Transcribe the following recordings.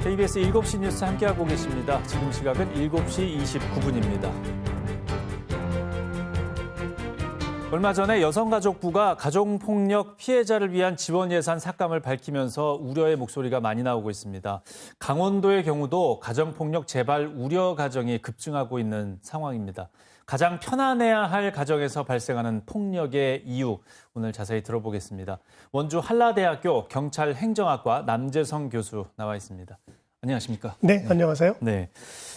KBS 7시 뉴스 함께하고 계십니다. 지금 시각은 7시 29분입니다. 얼마 전에 여성가족부가 가정폭력 피해자를 위한 지원 예산 삭감을 밝히면서 우려의 목소리가 많이 나오고 있습니다. 강원도의 경우도 가정폭력 재발 우려 가정이 급증하고 있는 상황입니다. 가장 편안해야 할 가정에서 발생하는 폭력의 이유, 오늘 자세히 들어보겠습니다. 원주 한라대학교 경찰행정학과 남재성 교수 나와 있습니다. 안녕하십니까? 네, 안녕하세요. 네.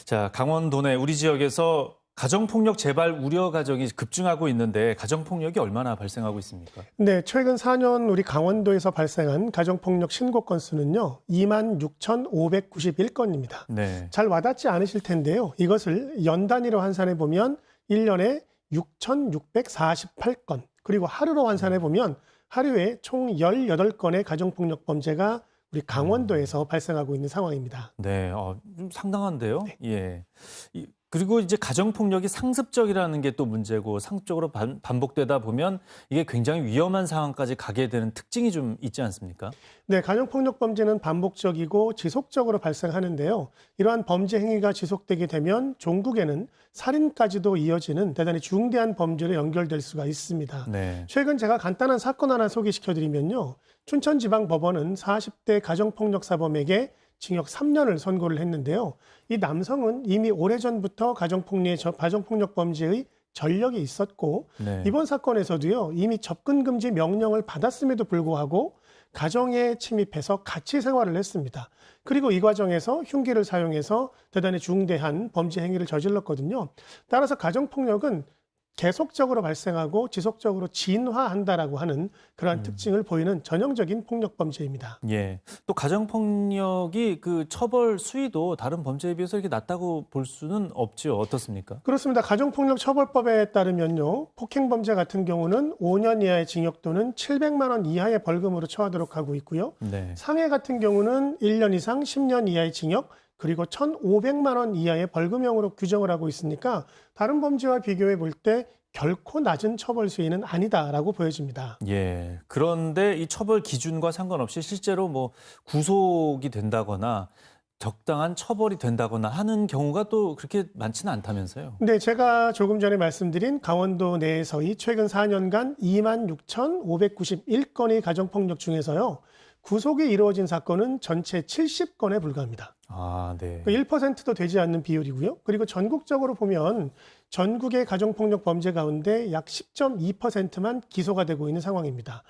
자, 강원도 내 우리 지역에서 가정폭력 재발 우려 가정이 급증하고 있는데 가정폭력이 얼마나 발생하고 있습니까? 네, 최근 4년 우리 강원도에서 발생한 가정폭력 신고 건수는요, 26,591건입니다. 네. 잘 와닿지 않으실 텐데요. 이것을 연 단위로 환산해 보면 1년에 6,648건, 그리고 하루로 환산해 보면 하루에 총 18건의 가정폭력 범죄가 우리 강원도에서 발생하고 있는 상황입니다. 네, 좀 상당한데요. 네. 예. 그리고 이제 가정폭력이 상습적이라는 게 또 문제고 상습적으로 반복되다 보면 이게 굉장히 위험한 상황까지 가게 되는 특징이 좀 있지 않습니까? 네, 가정폭력 범죄는 반복적이고 지속적으로 발생하는데요. 이러한 범죄 행위가 지속되게 되면 종국에는 살인까지도 이어지는 대단히 중대한 범죄로 연결될 수가 있습니다. 네. 최근 제가 간단한 사건 하나 소개시켜드리면요. 춘천지방법원은 40대 가정폭력 사범에게 징역 3년을 선고를 했는데요. 이 남성은 이미 오래전부터 가정폭력 범죄의 전력이 있었고 네. 이번 사건에서도요. 이미 접근 금지 명령을 받았음에도 불구하고 가정에 침입해서 같이 생활을 했습니다. 그리고 이 과정에서 흉기를 사용해서 대단히 중대한 범죄 행위를 저질렀거든요. 따라서 가정폭력은 계속적으로 발생하고 지속적으로 진화한다라고 하는 그러한 특징을 보이는 전형적인 폭력 범죄입니다. 예. 또 가정폭력이 그 처벌 수위도 다른 범죄에 비해서 이렇게 낮다고 볼 수는 없죠. 어떻습니까? 그렇습니다. 가정폭력 처벌법에 따르면요. 폭행범죄 같은 경우는 5년 이하의 징역 또는 700만 원 이하의 벌금으로 처하도록 하고 있고요. 네. 상해 같은 경우는 1년 이상 10년 이하의 징역 그리고 1,500만 원 이하의 벌금형으로 규정을 하고 있으니까 다른 범죄와 비교해 볼 때 결코 낮은 처벌 수위는 아니다라고 보여집니다. 예. 그런데 이 처벌 기준과 상관없이 실제로 뭐 구속이 된다거나 적당한 처벌이 된다거나 하는 경우가 또 그렇게 많지는 않다면서요? 네, 제가 조금 전에 말씀드린 강원도 내에서의 최근 4년간 26,591건의 가정폭력 중에서요. 구속이 이루어진 사건은 전체 70건에 불과합니다. 아, 네. 1%도 되지 않는 비율이고요. 그리고 전국적으로 보면 전국의 가정폭력 범죄 가운데 약 10.2%만 기소가 되고 있는 상황입니다.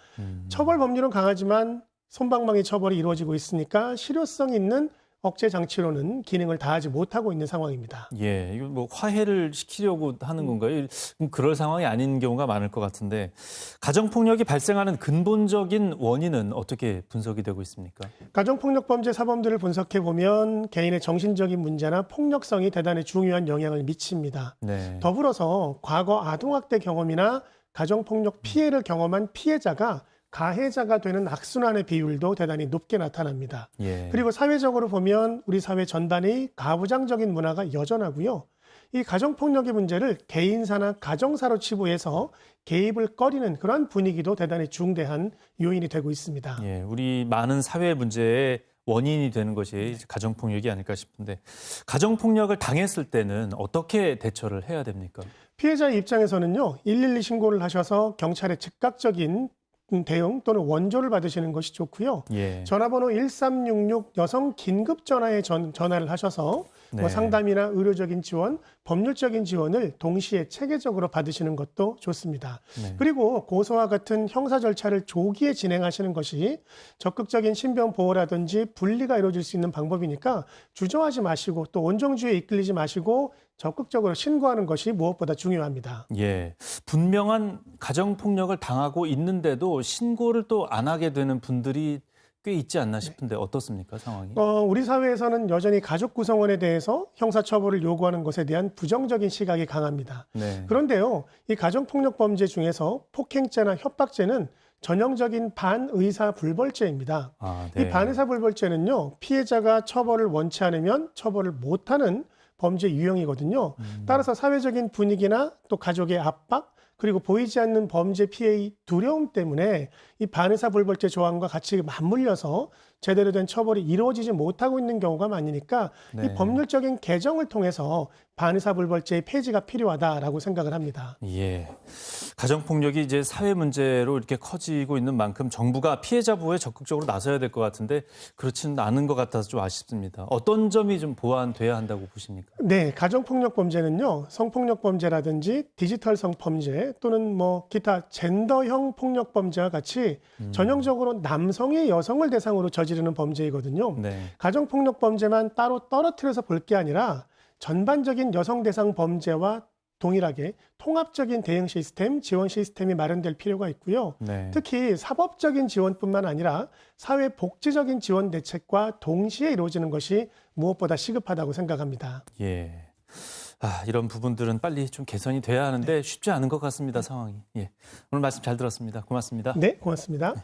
처벌 법률은 강하지만 솜방망이 처벌이 이루어지고 있으니까 실효성 있는 억제 장치로는 기능을 다하지 못하고 있는 상황입니다. 예, 이거 뭐 화해를 시키려고 하는 건가요? 그럴 상황이 아닌 경우가 많을 것 같은데 가정폭력이 발생하는 근본적인 원인은 어떻게 분석이 되고 있습니까? 가정폭력 범죄 사범들을 분석해 보면 개인의 정신적인 문제나 폭력성이 대단히 중요한 영향을 미칩니다. 네. 더불어서 과거 아동학대 경험이나 가정폭력 피해를 경험한 피해자가 가해자가 되는 악순환의 비율도 대단히 높게 나타납니다. 예. 그리고 사회적으로 보면 우리 사회 전반의 가부장적인 문화가 여전하고요. 이 가정폭력의 문제를 개인사나 가정사로 치부해서 개입을 꺼리는 그런 분위기도 대단히 중대한 요인이 되고 있습니다. 예, 우리 많은 사회 문제의 원인이 되는 것이 가정폭력이 아닐까 싶은데 가정폭력을 당했을 때는 어떻게 대처를 해야 됩니까? 피해자의 입장에서는요. 112 신고를 하셔서 경찰의 즉각적인 대응 또는 원조를 받으시는 것이 좋고요. 예. 전화번호 1366 여성 긴급 전화에 전화를 하셔서 네. 뭐 상담이나 의료적인 지원, 법률적인 지원을 동시에 체계적으로 받으시는 것도 좋습니다. 네. 그리고 고소와 같은 형사 절차를 조기에 진행하시는 것이 적극적인 신변 보호라든지 분리가 이루어질 수 있는 방법이니까 주저하지 마시고 또 온정주의에 이끌리지 마시고 적극적으로 신고하는 것이 무엇보다 중요합니다. 예, 분명한 가정폭력을 당하고 있는데도 신고를 또 안 하게 되는 분들이 꽤 있지 않나 싶은데 어떻습니까, 상황이? 우리 사회에서는 여전히 가족 구성원에 대해서 형사처벌을 요구하는 것에 대한 부정적인 시각이 강합니다. 네. 그런데요, 이 가정폭력 범죄 중에서 폭행죄나 협박죄는 전형적인 반의사 불벌죄입니다. 아, 네. 이 반의사 불벌죄는요, 피해자가 처벌을 원치 않으면 처벌을 못하는 범죄 유형이거든요. 따라서 사회적인 분위기나 또 가족의 압박, 그리고 보이지 않는 범죄 피해의 두려움 때문에 이 반의사불벌죄 조항과 같이 맞물려서 제대로 된 처벌이 이루어지지 못하고 있는 경우가 많으니까 이 네. 법률적인 개정을 통해서 반의사불벌죄의 폐지가 필요하다라고 생각을 합니다. 예. 가정폭력이 이제 사회 문제로 이렇게 커지고 있는 만큼 정부가 피해자 보호에 적극적으로 나서야 될 것 같은데 그렇지는 않은 것 같아서 좀 아쉽습니다. 어떤 점이 좀 보완돼야 한다고 보십니까? 네, 가정폭력 범죄는요, 성폭력 범죄라든지 디지털 성범죄 또는 뭐 기타 젠더형 폭력 범죄와 같이 전형적으로 남성이 여성을 대상으로 저지르는 범죄이거든요. 네. 가정폭력 범죄만 따로 떨어뜨려서 볼 게 아니라 전반적인 여성 대상 범죄와 동일하게 통합적인 대응 시스템, 지원 시스템이 마련될 필요가 있고요. 네. 특히 사법적인 지원뿐만 아니라 사회 복지적인 지원 대책과 동시에 이루어지는 것이 무엇보다 시급하다고 생각합니다. 예. 이런 부분들은 빨리 좀 개선이 돼야 하는데 쉽지 않은 것 같습니다, 상황이. 예. 오늘 말씀 잘 들었습니다. 고맙습니다. 네, 고맙습니다.